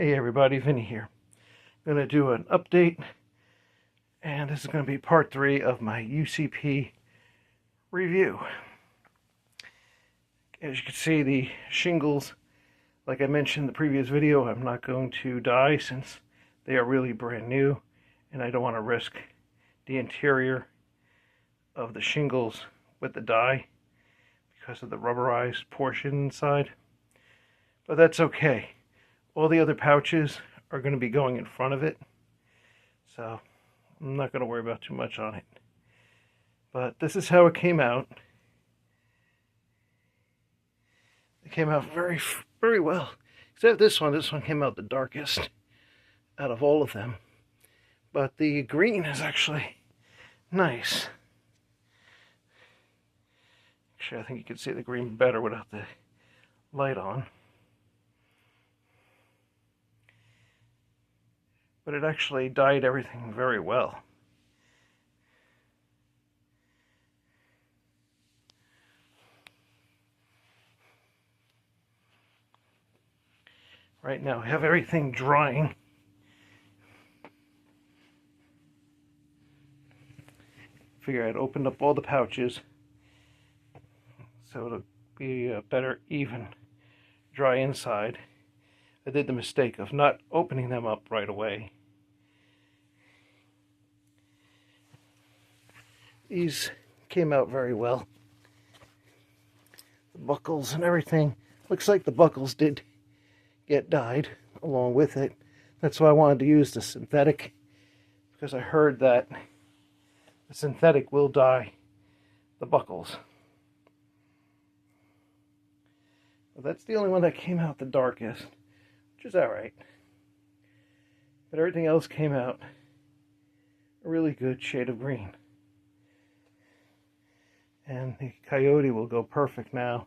Hey everybody, Vinny here. I'm going to do an update, and this is going to be part 3 of my UCP review. As you can see, the shingles, like I mentioned in the previous video, I'm not going to dye since they are really brand new, and I don't want to risk the interior of the shingles with the dye because of the rubberized portion inside. But that's okay. All the other pouches are going to be going in front of it, so I'm not going to worry about too much on it. But this is how it came out. It came out very, very well. Except this one. This one came out the darkest out of all of them. But the green is actually nice. Actually, I think you can see the green better without the light on. But it actually dyed everything very well. Right now I have everything drying. Figure I'd opened up all the pouches so it'll be a better even dry inside. I did the mistake of not opening them up right away. These came out very well. The buckles and everything. Looks like the buckles did get dyed along with it. That's why I wanted to use the synthetic, because I heard that the synthetic will dye the buckles. But that's the only one that came out the darkest, which is alright. But everything else came out a really good shade of green. And the coyote will go perfect now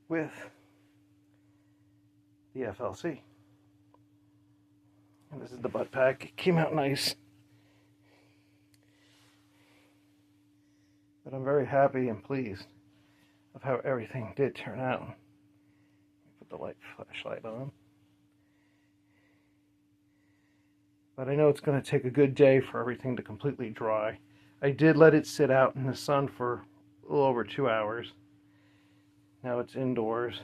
with the FLC. And this is the butt pack. It came out nice. But I'm very happy and pleased of how everything did turn out. Put the flashlight on. But I know it's going to take a good day for everything to completely dry. I did let it sit out in the sun for a little over 2 hours. Now it's indoors.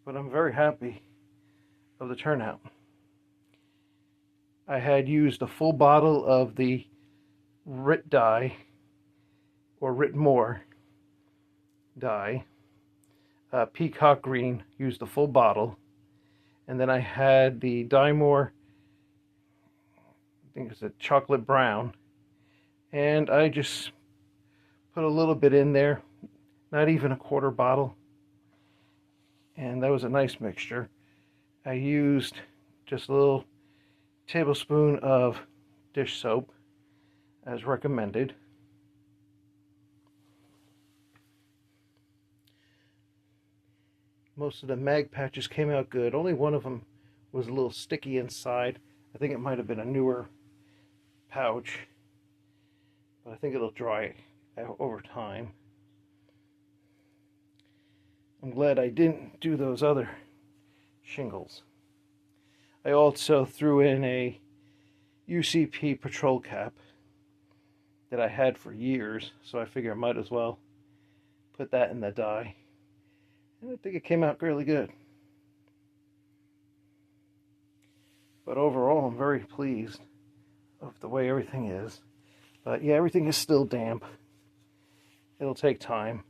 But I'm very happy of the turnout. I had used a full bottle of the Rit Dye, or Dyemore Rit. Peacock green, used the full bottle. And then I had the Dyemore, I think it's a chocolate brown, and I just put a little bit in there, not even a quarter bottle, and that was a nice mixture. I used just a little tablespoon of dish soap as recommended. Most of the mag patches came out good. Only one of them was a little sticky inside. I think it might have been a newer pouch, but I think it'll dry over time. I'm glad I didn't do those other shingles. I also threw in a UCP patrol cap that I had for years, so I figure I might as well put that in the dye. And I think it came out really good. But overall, I'm very pleased of the way everything is. But yeah, everything is still damp. It'll take time.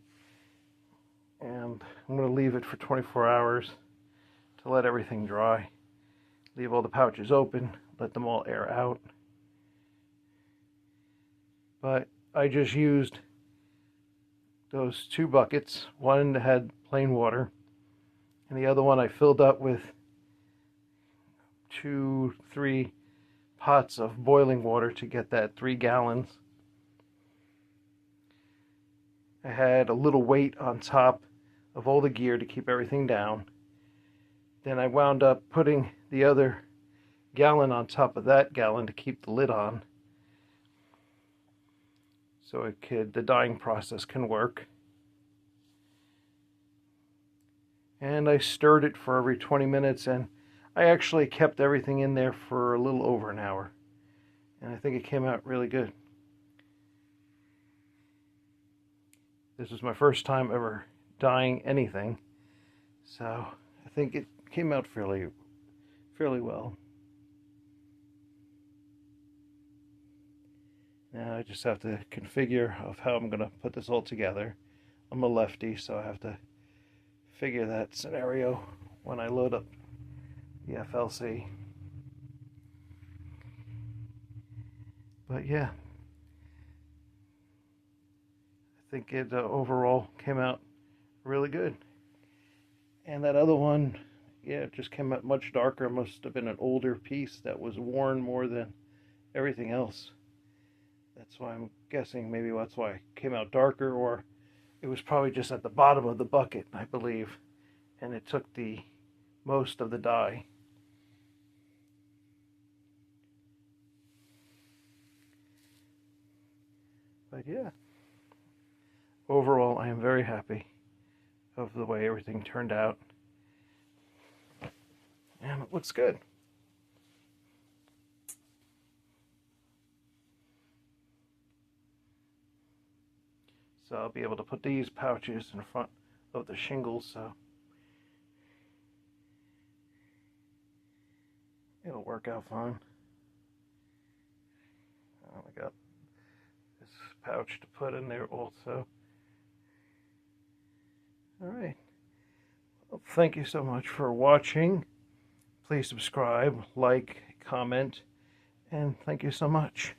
And I'm going to leave it for 24 hours to let everything dry. Leave all the pouches open, let them all air out. But I just used those 2 buckets. One had plain water, and the other one I filled up with 2-3 pots of boiling water to get that 3 gallons. I had a little weight on top of all the gear to keep everything down. Then I wound up putting the other gallon on top of that gallon to keep the lid on, so the dyeing process can work. and I stirred it for every 20 minutes, and I actually kept everything in there for a little over an hour, and I think it came out really good. This was my first time ever dyeing anything, so I think it came out fairly well. Now I just have to configure of how I'm going to put this all together. I'm a lefty, so I have to figure that scenario when I load up the FLC. But yeah, I think it overall came out really good. And that other one, yeah, it just came out much darker. It must have been an older piece that was worn more than everything else. That's why I'm guessing maybe that's why it came out darker, or it was probably just at the bottom of the bucket, I believe, and it took the most of the dye. But yeah, overall I am very happy of the way everything turned out, and it looks good. So I'll be able to put these pouches in front of the shingles, so it'll work out fine. I got this pouch to put in there also. Alright, well, thank you so much for watching. Please subscribe, like, comment, and thank you so much.